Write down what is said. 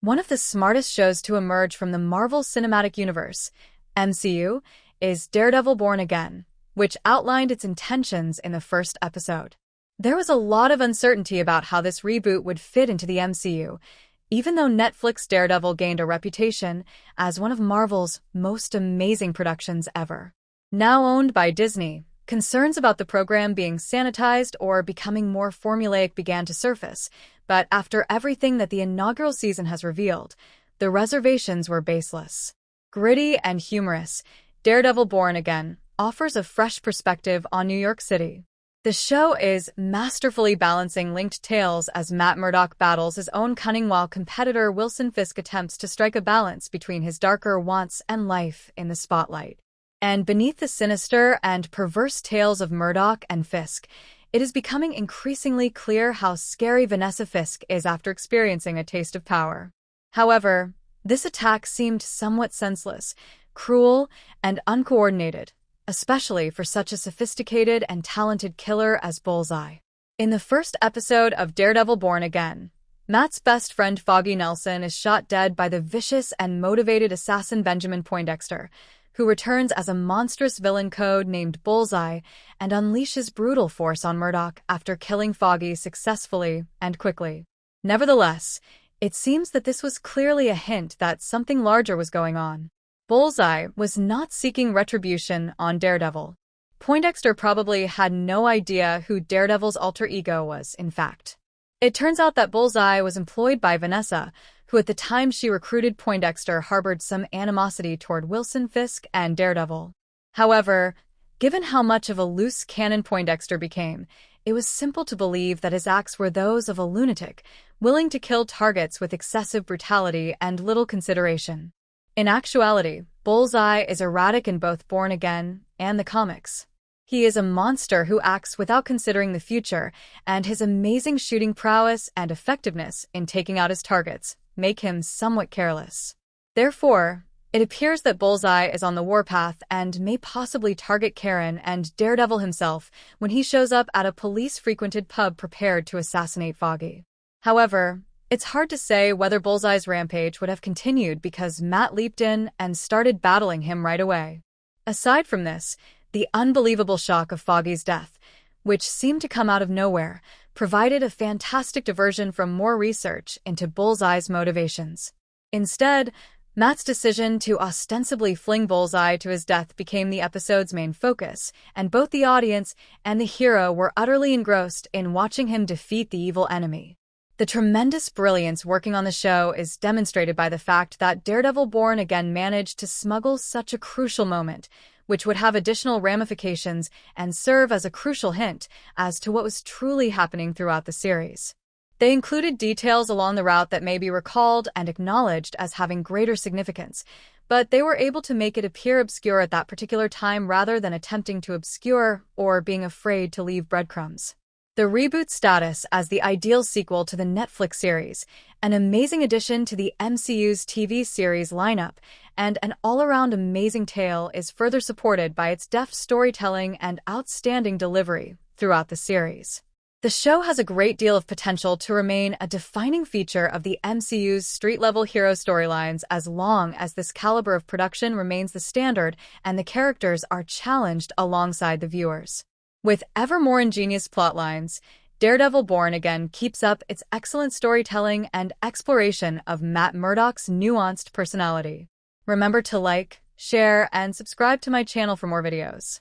One of the smartest shows to emerge from the Marvel Cinematic Universe, MCU, is Daredevil Born Again, which outlined its intentions in the first episode. There was a lot of uncertainty about how this reboot would fit into the MCU, even though Netflix Daredevil gained a reputation as one of Marvel's most amazing productions ever. Now owned by Disney, concerns about the program being sanitized or becoming more formulaic began to surface, but after everything that the inaugural season has revealed, the reservations were baseless. Gritty and humorous, Daredevil Born Again offers a fresh perspective on New York City. The show is masterfully balancing linked tales as Matt Murdock battles his own cunning while competitor Wilson Fisk attempts to strike a balance between his darker wants and life in the spotlight. And beneath the sinister and perverse tales of Murdock and Fisk, it is becoming increasingly clear how scary Vanessa Fisk is after experiencing a taste of power. However, this attack seemed somewhat senseless, cruel, and uncoordinated, especially for such a sophisticated and talented killer as Bullseye. In the first episode of Daredevil Born Again, Matt's best friend Foggy Nelson is shot dead by the vicious and motivated assassin Benjamin Poindexter, who returns as a monstrous villain code-named Bullseye and unleashes brutal force on Murdock after killing Foggy successfully and quickly. Nevertheless, it seems that this was clearly a hint that something larger was going on. Bullseye was not seeking retribution on Daredevil. Poindexter probably had no idea who Daredevil's alter ego was, in fact. It turns out that Bullseye was employed by Vanessa, who at the time she recruited Poindexter harbored some animosity toward Wilson Fisk and Daredevil. However, given how much of a loose cannon Poindexter became, it was simple to believe that his acts were those of a lunatic, willing to kill targets with excessive brutality and little consideration. In actuality, Bullseye is erratic in both Born Again and the comics. He is a monster who acts without considering the future, and his amazing shooting prowess and effectiveness in taking out his targets make him somewhat careless. Therefore, it appears that Bullseye is on the warpath and may possibly target Karen and Daredevil himself when he shows up at a police-frequented pub prepared to assassinate Foggy. However, it's hard to say whether Bullseye's rampage would have continued because Matt leaped in and started battling him right away. Aside from this, the unbelievable shock of Foggy's death, which seemed to come out of nowhere, provided a fantastic diversion from more research into Bullseye's motivations. Instead, Matt's decision to ostensibly fling Bullseye to his death became the episode's main focus, and both the audience and the hero were utterly engrossed in watching him defeat the evil enemy. The tremendous brilliance working on the show is demonstrated by the fact that Daredevil Born Again managed to smuggle such a crucial moment, which would have additional ramifications and serve as a crucial hint as to what was truly happening throughout the series. They included details along the route that may be recalled and acknowledged as having greater significance, but they were able to make it appear obscure at that particular time rather than attempting to obscure or being afraid to leave breadcrumbs. The reboot status as the ideal sequel to the Netflix series, an amazing addition to the MCU's TV series lineup, and an all-around amazing tale is further supported by its deft storytelling and outstanding delivery throughout the series. The show has a great deal of potential to remain a defining feature of the MCU's street-level hero storylines as long as this caliber of production remains the standard and the characters are challenged alongside the viewers. With ever more ingenious plotlines, Daredevil Born Again keeps up its excellent storytelling and exploration of Matt Murdock's nuanced personality. Remember to like, share, and subscribe to my channel for more videos.